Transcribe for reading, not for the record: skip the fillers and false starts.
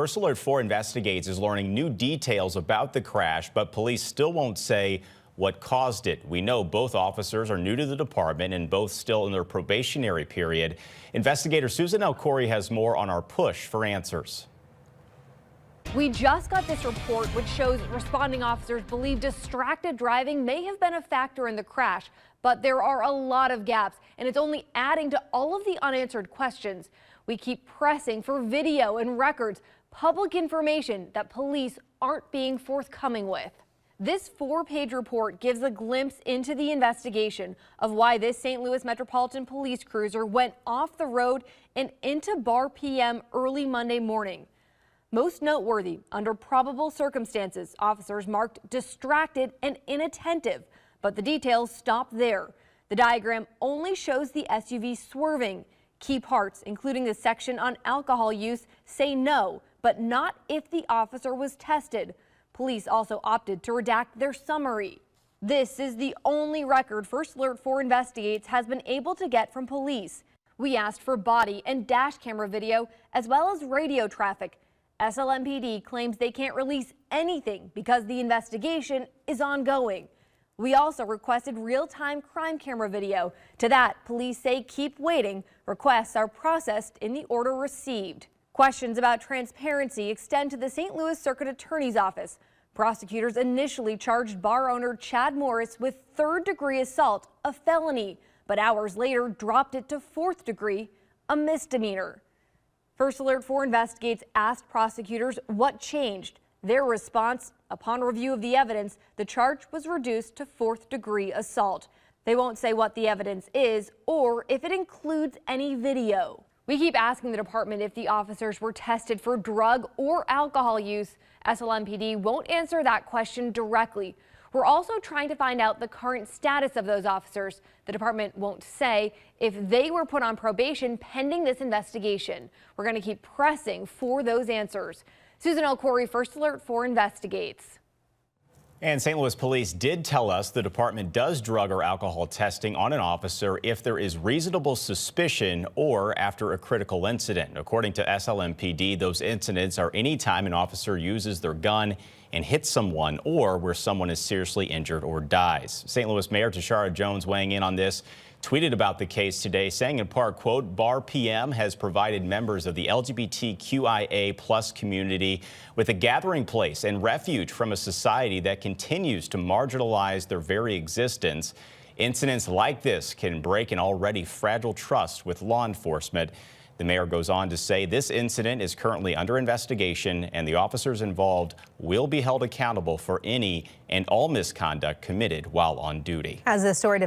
First Alert 4 Investigates is learning new details about the crash, but police still won't say what caused it. We know both officers are new to the department and both still in their probationary period. Investigator Susan Elcori has more on our push for answers. We just got this report which shows responding officers believe distracted driving may have been a factor in the crash, but there are a lot of gaps and it's only adding to all of the unanswered questions. We keep pressing for video and records, public information that police aren't being forthcoming with. This 4-page report gives a glimpse into the investigation of why this St. Louis Metropolitan Police cruiser went off the road and into Bar PM early Monday morning. Most noteworthy, under probable circumstances, officers marked distracted and inattentive, but the details stop there. The diagram only shows the SUV swerving. Key parts, including the section on alcohol use, say no, but not if the officer was tested. Police also opted to redact their summary. This is the only record First Alert 4 Investigates has been able to get from police. We asked for body and dash camera video as well as radio traffic. SLMPD claims they can't release anything because the investigation is ongoing. We also requested real-time crime camera video. To that, police say keep waiting. Requests are processed in the order received. Questions about transparency extend to the St. Louis Circuit Attorney's Office. Prosecutors initially charged bar owner Chad Morris with third-degree assault, a felony, but hours later dropped it to fourth degree, a misdemeanor. First Alert 4 Investigates asked prosecutors what changed. Their response, upon review of the evidence, the charge was reduced to fourth-degree assault. They won't say what the evidence is or if it includes any video. We keep asking the department if the officers were tested for drug or alcohol use. SLMPD won't answer that question directly. We're also trying to find out the current status of those officers. The department won't say if they were put on probation pending this investigation. We're going to keep pressing for those answers. Susan Elcori, First Alert 4 Investigates. And St. Louis police did tell us the department does drug or alcohol testing on an officer if there is reasonable suspicion or after a critical incident. According to SLMPD, those incidents are any time an officer uses their gun and hits someone or where someone is seriously injured or dies. St. Louis Mayor Tashara Jones weighing in on this tweeted about the case today, saying in part, quote, Bar PM has provided members of the LGBTQIA+ community with a gathering place and refuge from a society that continues to marginalize their very existence. Incidents like this can break an already fragile trust with law enforcement. The mayor goes on to say this incident is currently under investigation and the officers involved will be held accountable for any and all misconduct committed while on duty. As the story